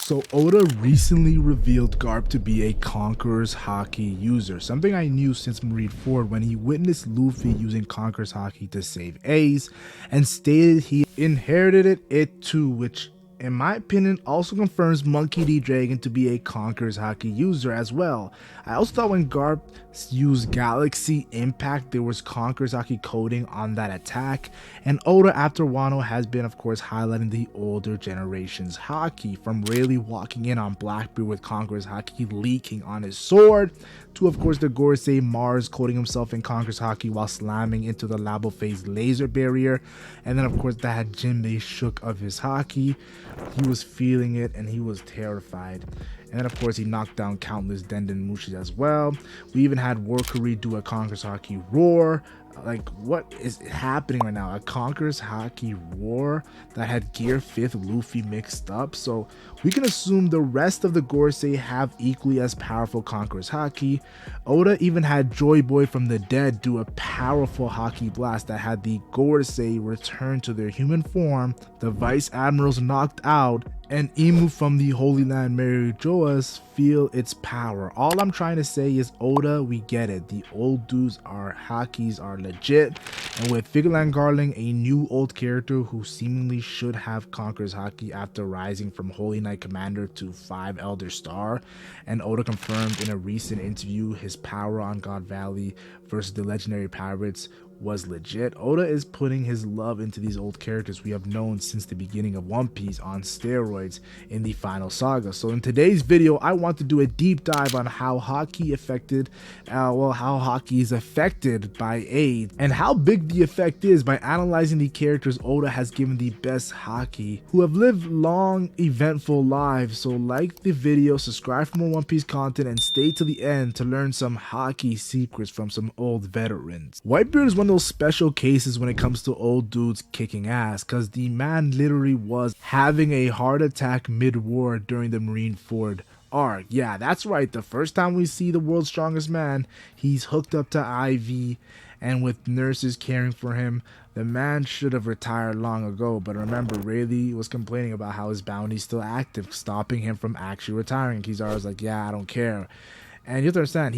So Oda recently revealed Garp to be a Conqeors Haki user, something I knew since Marineford when he witnessed Luffy using Conqeors Haki to save Ace, and stated he inherited it too, which in my opinion also confirms Monkey D. Dragon to be a Conqeors Haki user as well. I also thought when Garp used Galaxy Impact there was Conqeors Haki coding on that attack, and Oda after Wano has been of course highlighting the older generation's Haki, from Rayleigh walking in on Blackbeard with Conqeors Haki leaking on his sword, to of course the Gorosei Mars coding himself in Conqeors Haki while slamming into the Labo Phase laser barrier, and then of course that had Jinbei shook of his Haki. He was feeling it and he was terrified. And then of course he knocked down countless Denden Mushis as well. We even had Workery do a Conqeors Haki roar. Like, what is happening right now? A Conqeors Haki roar that had Gear 5th Luffy mixed up. So we can assume the rest of the Gorosei have equally as powerful Conqeors Haki. Oda even had Joy Boy from the dead do a powerful Haki blast that had the Gorosei return to their human form, the Vice Admirals knocked out, and Imu from the Holy Land Mary Joas feel its power. All I'm trying to say is, Oda, we get it. The old dudes are Hakis are legit, and with Figureland Garling, a new old character who seemingly should have Conqeors Haki after rising from Holy Knight Commander to 5 Elder Star, and Oda confirmed in a recent interview his power on God Valley versus the legendary pirates was legit. Oda is putting his love into these old characters we have known since the beginning of One Piece on steroids in the final saga. So in today's video, I want to do a deep dive on how Haki affected, how Haki is affected by aid, and how big the effect is by analyzing the characters Oda has given the best Haki, who have lived long, eventful lives. So like the video, subscribe for more One Piece content, and stay to the end to learn some Haki secrets from some old veterans. Whitebeard is one of those special cases when it comes to old dudes kicking ass, cause the man literally was having a heart attack mid-war during the Marineford arc. Yeah, that's right, the first time we see the world's strongest man, he's hooked up to IV, and with nurses caring for him. The man should have retired long ago, but remember, Rayleigh was complaining about how his bounty's still active, stopping him from actually retiring. Kizaru's like, yeah, I don't care. And you have to understand,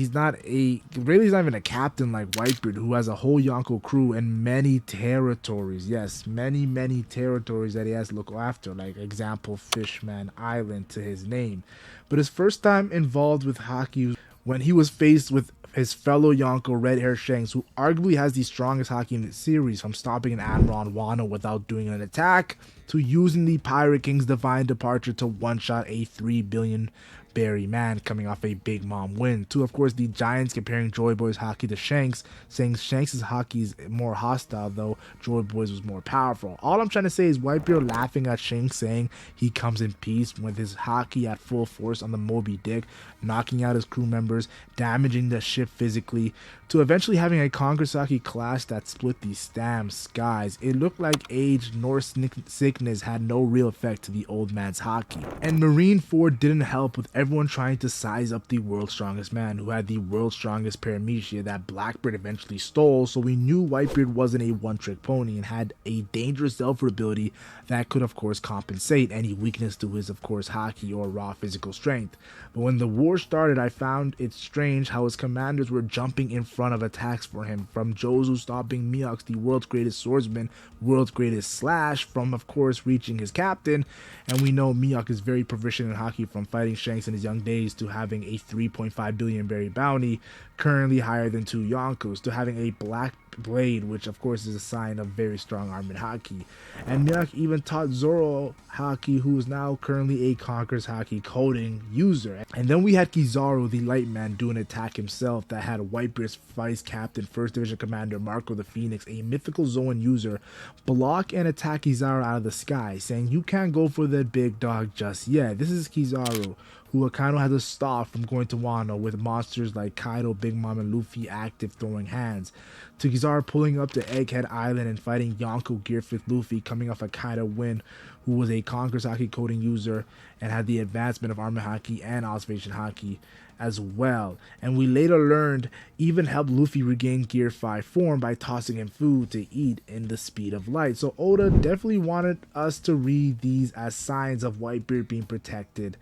Rayleigh's not even a captain like Whitebeard, who has a whole Yonko crew and many territories. Yes, many territories that he has to look after, like example, Fishman Island to his name. But his first time involved with Haki when he was faced with his fellow Yonko Red Hair Shanks, who arguably has the strongest Haki in the series, from stopping an admiral on Wano without doing an attack, to using the Pirate King's divine departure to one-shot a 3 billion berry man coming off a Big Mom win, to of course the Giants comparing Joy Boy's Haki to Shanks, saying Shanks' Haki is more hostile though Joy Boy's was more powerful. All I'm trying to say is Whitebeard laughing at Shanks, saying he comes in peace with his Haki at full force on the Moby Dick, knocking out his crew members, damaging the ship physically, to eventually having a Conqeors Haki clash that split the Stam skies. It looked like age nor sickness had no real effect to the old man's Haki. And Marineford didn't help with everyone trying to size up the world's strongest man, who had the world's strongest paramecia that Blackbeard eventually stole, so we knew Whitebeard wasn't a one-trick pony and had a dangerous Zelford ability that could of course compensate any weakness to his of course Haki or raw physical strength. But when the war started, I found it strange how his commanders were jumping in front of attacks for him, from Jozu stopping Miox, the world's greatest swordsman, world's greatest slash, from of course reaching his captain, and we know Miox is very proficient in Haki from fighting Shanks in his young days, to having a 3.5 billion berry bounty, currently higher than 2 Yonkos, to having a black blade, which of course is a sign of very strong armored Haki. And Miox even taught Zoro Haki, who is now currently a Conqeors Haki coding user. And then we had Kizaru, the light man, do an attack himself that had Whitebeard's vice captain, 1st Division Commander Marco the Phoenix, a mythical Zoan user, block and attack Kizaru out of the sky, saying you can't go for the big dog just yet. This is Kizaru, who Akainu had to stop from going to Wano, with monsters like Kaido, Big Mom, and Luffy active throwing hands, to Kizaru pulling up to Egghead Island and fighting Yonko Gearfifth Luffy, coming off a Kaido win, who was a Conqeors Haki coding user and had the advancement of Armor Haki and Observation Haki as well. And we later learned even helped Luffy regain Gear 5 form by tossing him food to eat in the speed of light. So Oda definitely wanted us to read these as signs of Whitebeard being protected,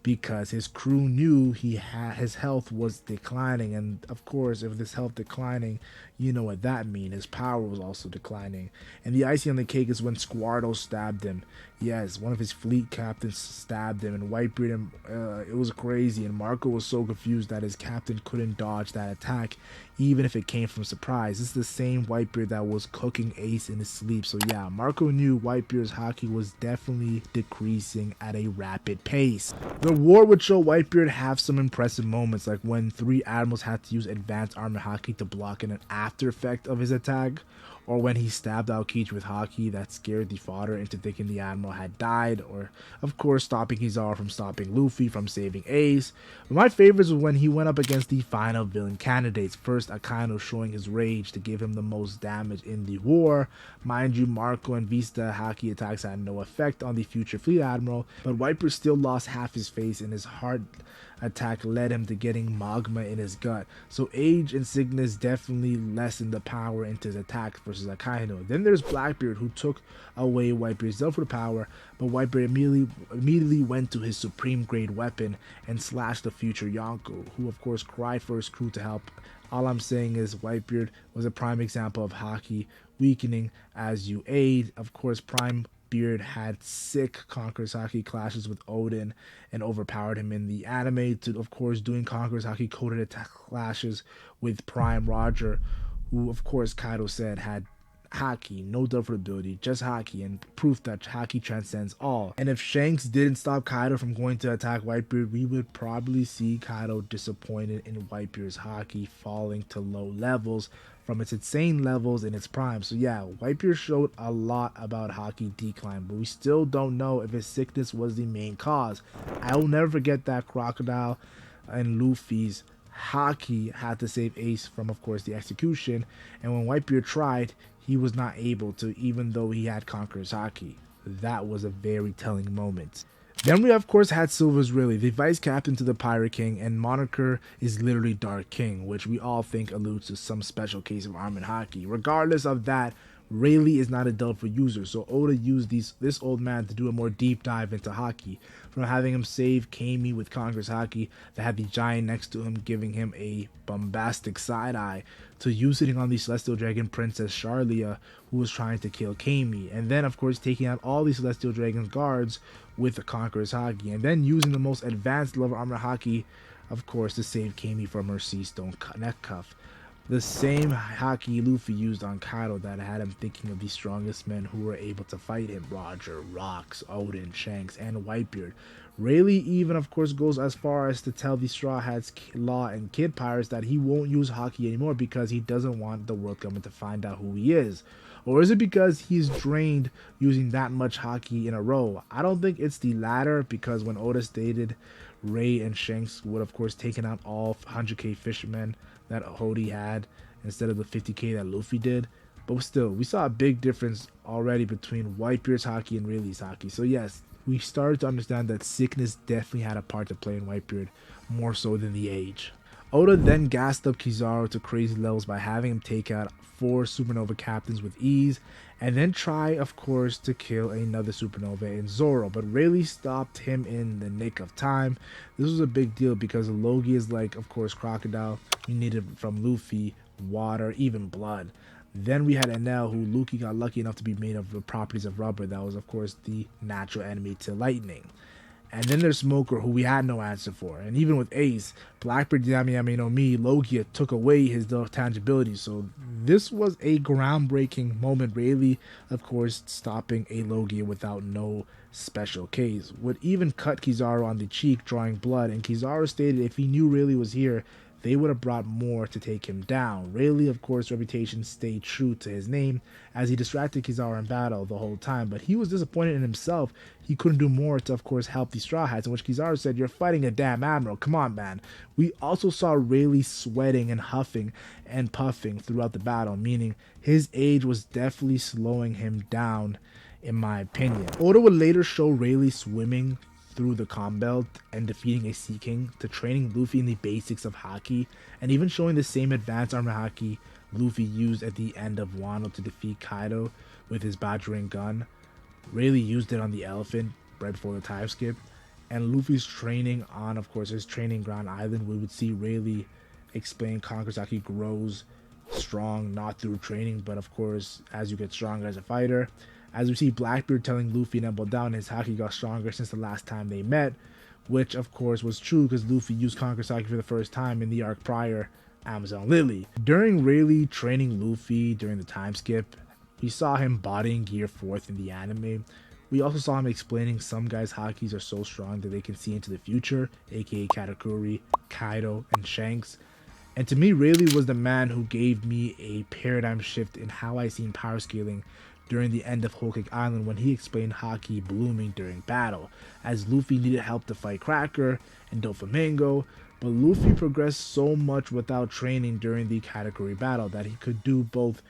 because his crew knew his health was declining, and of course, if this health declining, you know what that means. His power was also declining. And the icing on the cake is when Squardo stabbed him. Yes, one of his fleet captains stabbed him, and Whitebeard, it was crazy, and Marco was so confused that his captain couldn't dodge that attack, even if it came from surprise. This is the same Whitebeard that was cooking Ace in his sleep. So yeah, Marco knew Whitebeard's haki was definitely decreasing at a rapid pace. The war would show Whitebeard have some impressive moments, like when 3 admirals had to use advanced armor haki to block an after effect of his attack, or when he stabbed Aokiji with haki that scared the fodder into thinking the admiral had died, or of course stopping Kizaru from stopping Luffy from saving Ace. But my favorites was when he went up against the final villain candidates. First, Akainu showing his rage to give him the most damage in the war. Mind you, Marco and Vista haki attacks had no effect on the future fleet admiral, but Whitebeard still lost half his face, and his heart attack led him to getting magma in his gut. So age and sickness definitely lessened the power into his attack versus Akainu. Then there's Blackbeard, who took away Whitebeard's love for power, but Whitebeard immediately went to his supreme grade weapon and slashed the future Yonko, who of course cried for his crew to help. All I'm saying is Whitebeard was a prime example of haki weakening as you age. Of course, Prime Beard had sick Conqeors Haki clashes with Odin and overpowered him in the anime, to of course doing Conqeors Haki coded attack clashes with Prime Roger, who of course Kaido said had haki, no different ability, just haki, and proof that haki transcends all. And if Shanks didn't stop Kaido from going to attack Whitebeard, we would probably see Kaido disappointed in Whitebeard's haki falling to low levels from its insane levels in its prime. So yeah, Whitebeard showed a lot about haki decline, but we still don't know if his sickness was the main cause. I will never forget that Crocodile and Luffy's haki had to save Ace from, of course, the execution, and when Whitebeard tried, he was not able to, even though he had Conqeors Haki. That was a very telling moment. Then we of course had Silver's Rayleigh, the vice captain to the Pirate King, and moniker is literally Dark King, which we all think alludes to some special case of Armored Haki. Regardless of that, Rayleigh is not a for users, so Oda used this old man to do a more deep dive into haki, from having him save Kami with Conqeors Haki that had the giant next to him giving him a bombastic side eye, to using on the Celestial Dragon Princess Charlia, who was trying to kill Kami, and then of course taking out all the Celestial Dragon's guards with the Conqeors Haki, and then using the most advanced level armor haki, of course, to save Kami from her sea stone neck cuff. The same haki Luffy used on Kaido that had him thinking of the strongest men who were able to fight him: Roger, Rocks, Odin, Shanks, and Whitebeard. Rayleigh even of course goes as far as to tell the Straw Hats, Law, and Kid Pirates that he won't use haki anymore because he doesn't want the world government to find out who he is. Or is it because he's drained using that much haki in a row? I don't think it's the latter, because when Oda stated Ray and Shanks would of course taken out all 100k fishermen that Hody had instead of the 50k that Luffy did. But still, we saw a big difference already between Whitebeard's haki and Rayleigh's haki. So yes, we started to understand that sickness definitely had a part to play in Whitebeard, more so than the age. Oda then gassed up Kizaru to crazy levels by having him take out 4 supernova captains with ease, and then try of course to kill another supernova in Zoro, but Rayleigh stopped him in the nick of time. This was a big deal because Logie is like, of course, Crocodile. We needed from Luffy water, even blood. Then we had Enel, who Luffy got lucky enough to be made of the properties of rubber. That was of course the natural enemy to lightning. And then there's Smoker, who we had no answer for. And even with Ace, Blackbeard Yami Yami no Mi, Logia took away his tangibility. So this was a groundbreaking moment. Rayleigh, of course, stopping a Logia without no special case. Would even cut Kizaru on the cheek, drawing blood. And Kizaru stated if he knew Rayleigh was here, they would have brought more to take him down. Rayleigh, of course, reputation stayed true to his name as he distracted Kizaru in battle the whole time, but he was disappointed in himself. He couldn't do more to, of course, help the Straw Hats, in which Kizaru said, "You're fighting a damn admiral, come on, man." We also saw Rayleigh sweating and huffing and puffing throughout the battle, meaning his age was definitely slowing him down, in my opinion. Oda would later show Rayleigh swimming through the calm belt and defeating a Sea King, to training Luffy in the basics of Haki, and even showing the same advanced armor Haki Luffy used at the end of Wano to defeat Kaido with his Bajirang gun. Rayleigh used it on the elephant right before the time skip, and Luffy's training on, of course, his training ground island. We would see Rayleigh explain Conqeors Haki grows strong not through training, but of course as you get stronger as a fighter. As we see Blackbeard telling Luffy and down his Haki got stronger since the last time they met, which of course was true because Luffy used Conqeors Haki for the first time in the arc prior, Amazon Lily. During Rayleigh training Luffy during the time skip, we saw him bodying Gear 4th in the anime. We also saw him explaining some guys' Hakis are so strong that they can see into the future, aka Katakuri, Kaido, and Shanks. And to me, Rayleigh was the man who gave me a paradigm shift in how I seen power scaling during the end of Whole Cake Island, when he explained Haki blooming during battle, as Luffy needed help to fight Cracker and Doflamingo, but Luffy progressed so much without training during the Katakuri battle that he could do both.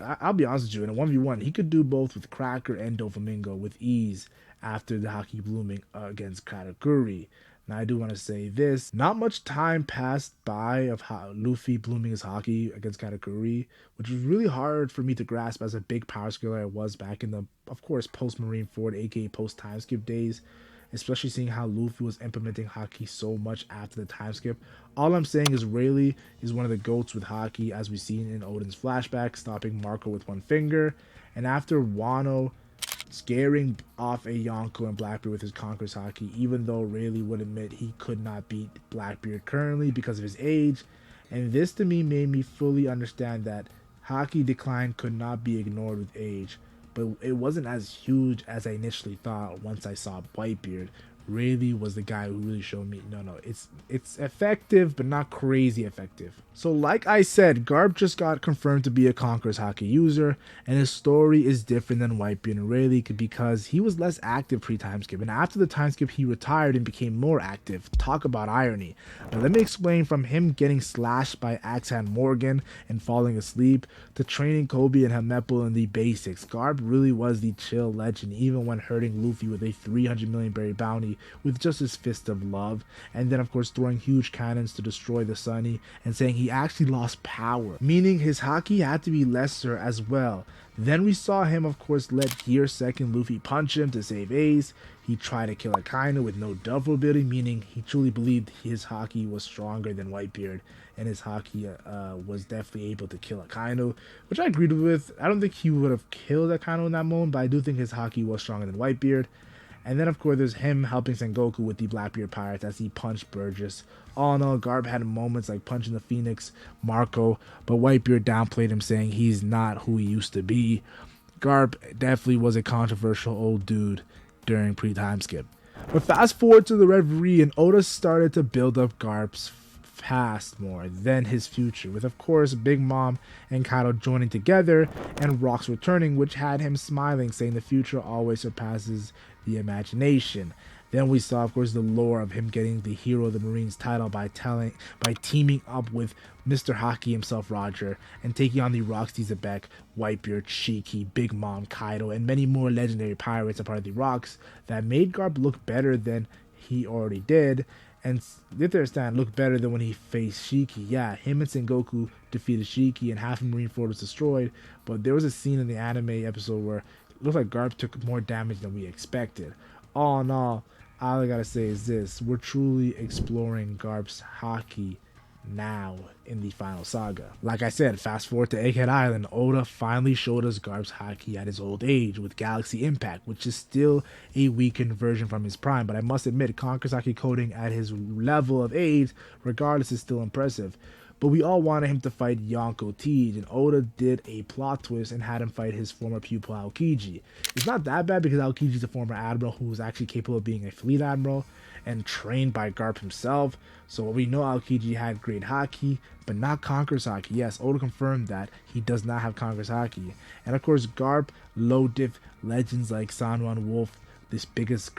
I'll be honest with you, in a 1v1, he could do both with Cracker and Doflamingo with ease after the Haki blooming against Katakuri. Now I do want to say this, not much time passed by of how Luffy blooming his Haki against Katakuri, which was really hard for me to grasp as a big power scaler I was back in the, of course, post Marineford, aka post time skip days, especially seeing how Luffy was implementing Haki so much after the time skip. All I'm saying is Rayleigh is one of the GOATs with Haki, as we've seen in Oden's flashback, stopping Marco with one finger, and after Wano scaring off a Yonko and Blackbeard with his Conqeors Haki, even though Rayleigh would admit he could not beat Blackbeard currently because of his age. And this to me made me fully understand that Haki decline could not be ignored with age, but it wasn't as huge as I initially thought once I saw Whitebeard. Rayleigh was the guy who really showed me, no, it's effective, but not crazy effective. So like I said, Garp just got confirmed to be a Conqeors Haki user, and his story is different than Whitebeard and Rayleigh because he was less active pre-time skip, and after the time skip he retired and became more active. Talk about irony. But let me explain, from him getting slashed by Axehand Morgan and falling asleep, to training Kobe and Helmeppo in the basics. Garp really was the chill legend, even when hurting Luffy with a 300 million berry bounty with just his fist of love, and then of course throwing huge cannons to destroy the Sunny, and saying he actually lost power, meaning his Haki had to be lesser as well. Then we saw him of course let Gear 2nd Luffy punch him to save Ace. He tried to kill Akainu with no double ability, meaning he truly believed his Haki was stronger than Whitebeard, and his Haki was definitely able to kill Akainu, which I agreed with. I don't think he would have killed Akainu in that moment, but I do think his Haki was stronger than Whitebeard. And then of course there's him helping Sengoku with the Blackbeard Pirates as he punched Burgess. All in all, Garp had moments like punching the Phoenix, Marco, but Whitebeard downplayed him, saying he's not who he used to be. Garp definitely was a controversial old dude during pre-time skip. But fast forward to the Reverie, and Oda started to build up Garp's past more than his future, with of course Big Mom and Kaido joining together and Rocks returning, which had him smiling, saying the future always surpasses the imagination. Then we saw of course the lore of him getting the Hero of the Marines title by teaming up with Mr. Haki himself, Roger, and taking on the Roxy Zebek, Whitebeard, Shiki, Big Mom, Kaido, and many more legendary pirates a part of the Rocks that made Garp look better than he already did. And did understand look better than when he faced Shiki. Yeah, him and Sengoku defeated Shiki and half of Marineford was destroyed, but there was a scene in the anime episode where it looked like Garp took more damage than we expected. All in all I gotta say is this: we're truly exploring Garp's Haki now in the final saga. Like I said, fast forward to Egghead Island, Oda finally showed us Garp's Haki at his old age with Galaxy Impact, which is still a weakened version from his prime, but I must admit Conqeors Haki coding at his level of age regardless is still impressive. but we all wanted him to fight Yonko Tej, and Oda did a plot twist and had him fight his former pupil Aokiji. It's not that bad because Aokiji is a former admiral who was actually capable of being a fleet admiral and trained by Garp himself, so we know Aokiji had great haki, but not Conqeors Haki. Yes, Oda confirmed that he does not have Conqeors Haki. And of course, Garp low diff legends like Sanwan Wolf, this biggest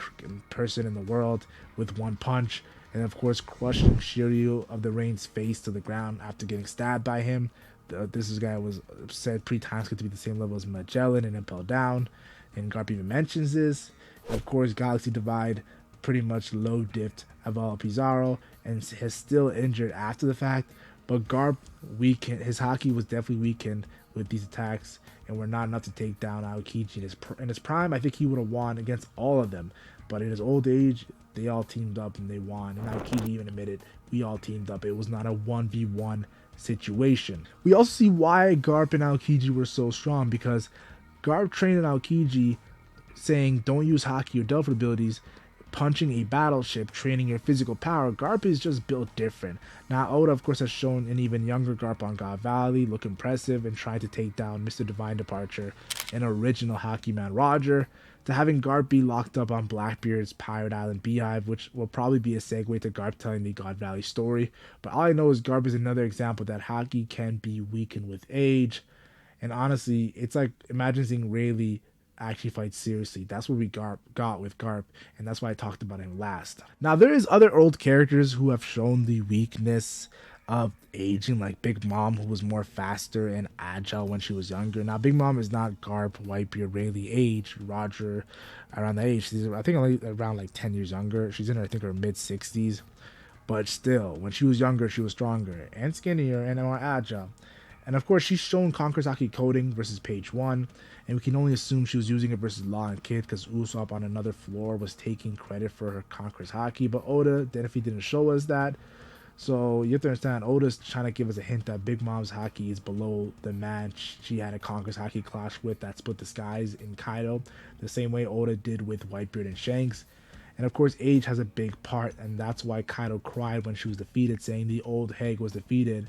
person in the world, with one punch, and of course crushing Shiryu of the Rain's face to the ground after getting stabbed by him. This guy was said pre-time skip to be the same level as Magellan and Impel Down, and Garp even mentions this. Of course, Galaxy Divide pretty much low dipped Aval Pizarro and has still injured after the fact, but Garp weakened, his haki was definitely weakened with these attacks and were not enough to take down Aokiji. In his prime, I think he would have won against all of them, but in his old age, they all teamed up and they won, and Aokiji even admitted, we all teamed up. It was not a 1v1 situation. We also see why Garp and Aokiji were so strong, because Garp trained Aokiji saying don't use haki or Delphin abilities, punching a battleship, training your physical power. Garp is just built different. Now Oda of course has shown an even younger Garp on God Valley look impressive and trying to take down Mr. Divine Departure and original Haki Man Roger, to having Garp be locked up on Blackbeard's Pirate Island Beehive, which will probably be a segue to Garp telling the God Valley story. But all I know is Garp is another example that haki can be weakened with age, and honestly it's like imagine seeing Rayleigh actually fight seriously. That's what we got with Garp, and that's why I talked about him last. Now there is other old characters who have shown the weakness of aging, like Big Mom, who was more faster and agile when she was younger. Now Big Mom is not Garp, Whitebeard, Rayleigh age, Roger around that age. She's I think only around like 10 years younger. She's in her, I think her mid 60s, but still when she was younger she was stronger and skinnier and more agile. And of course, she's shown Conqeors Haki coding versus page 1, and we can only assume she was using it versus Law and Kid because Usopp on another floor was taking credit for her Conqeors Haki, but Oda definitely didn't show us that. So you have to understand, Oda's trying to give us a hint that Big Mom's Haki is below the man she had a Conqeors Haki clash with that split the skies in Kaido, the same way Oda did with Whitebeard and Shanks. And of course, age has a big part, and that's why Kaido cried when she was defeated, saying the old hag was defeated.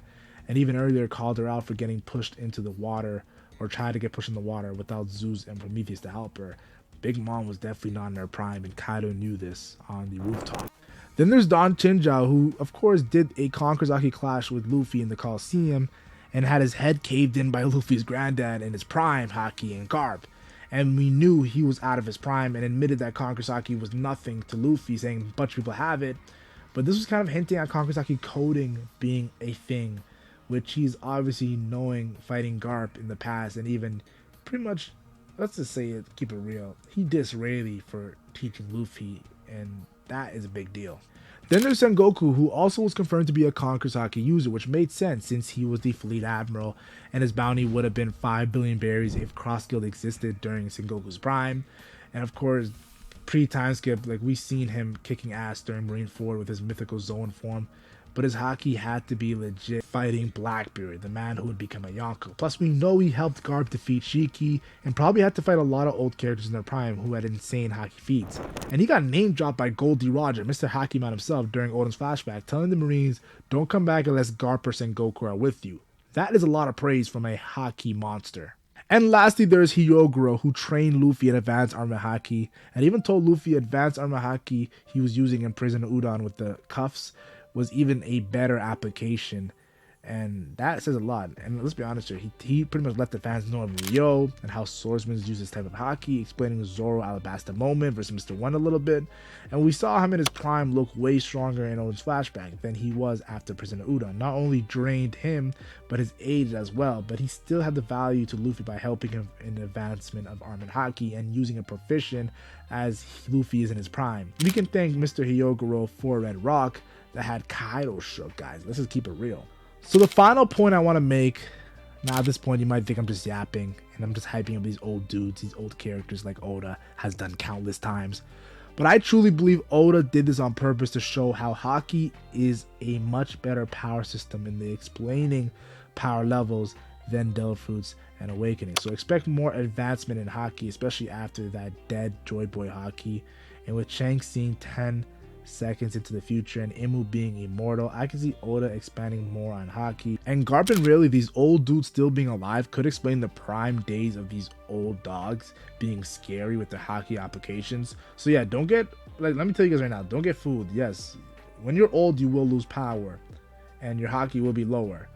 And even earlier called her out for getting pushed into the water, or trying to get pushed in the water without Zeus and Prometheus to help her. Big Mom was definitely not in her prime, and Kaido knew this on the rooftop. Then there's Don Chinjao, who of course did a Conqeors Haki clash with Luffy in the Coliseum, and had his head caved in by Luffy's granddad in his prime, Haki and Garp. And we knew he was out of his prime, and admitted that Conqeors Haki was nothing to Luffy, saying a bunch of people have it. But this was kind of hinting at Conqeors Haki coding being a thing, which he's obviously knowing fighting Garp in the past, and even pretty much, let's just say it, keep it real, he dissed Rayleigh for teaching Luffy, and that is a big deal. Then there's Sengoku, who also was confirmed to be a Conqeors Haki user, which made sense since he was the fleet admiral, and his bounty would have been 5 billion berries if Cross Guild existed during Sengoku's prime. And of course, pre-time skip, like we seen him kicking ass during Marineford with his mythical zone form, but his haki had to be legit fighting Blackbeard, the man who would become a Yonko. Plus we know he helped Garp defeat Shiki, and probably had to fight a lot of old characters in their prime who had insane haki feats. And he got name dropped by Goldie Roger, Mr. Haki Man himself, during Oden's flashback, telling the Marines, don't come back unless Garp or Sengoku are with you. That is a lot of praise from a haki monster. And lastly, there's Hyogoro, who trained Luffy in Advanced Armor Haki, and even told Luffy Advanced Armor Haki he was using in Prison Udon with the cuffs was even a better application, and that says a lot. And let's be honest here, he pretty much let the fans know of Ryo and how swordsmen use this type of haki, explaining the Zoro Alabasta moment versus Mr. One a little bit. And we saw him in his prime look way stronger in Oden's flashback than he was after Prison of Udon. Not only drained him, but his age as well, but he still had the value to Luffy by helping him in the advancement of Armored Haki and using a proficient as Luffy is in his prime. We can thank Mr. Hyogoro for Red Rock that had Kaido shook, guys. Let's just keep it real. So the final point I want to make, now at this point you might think I'm just yapping and I'm just hyping up these old dudes, these old characters like Oda has done countless times, but I truly believe Oda did this on purpose to show how Haki is a much better power system in the explaining power levels than Devil Fruits and Awakening. So expect more advancement in Haki, especially after that dead Joy Boy Haki, and with Shanks seeing 10 seconds into the future and Imu being immortal, I can see Oda expanding more on Haki. And Garp and Rayleigh, these old dudes still being alive, could explain the prime days of these old dogs being scary with their Haki applications. So yeah, don't get, like, let me tell you guys right now, don't get fooled. Yes, when you're old, you will lose power and your Haki will be lower,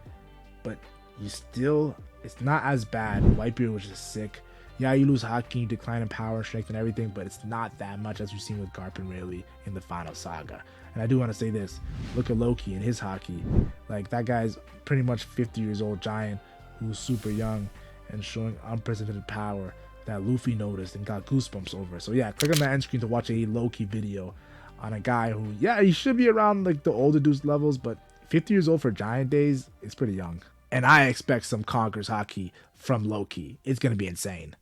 but you still, it's not as bad. Whitebeard, which is sick. Yeah, you lose Haki, you decline in power, strength, and everything, but it's not that much as we've seen with Garp and Rayleigh in the final saga. And I do want to say this, look at Loki and his Haki. Like, that guy's pretty much 50 years old giant who's super young and showing unprecedented power that Luffy noticed and got goosebumps over. So yeah, click on that end screen to watch a Loki video on a guy who, yeah, he should be around like the older dudes levels, but 50 years old for giant days, it's pretty young. And I expect some Conqeors Haki from Loki. It's going to be insane.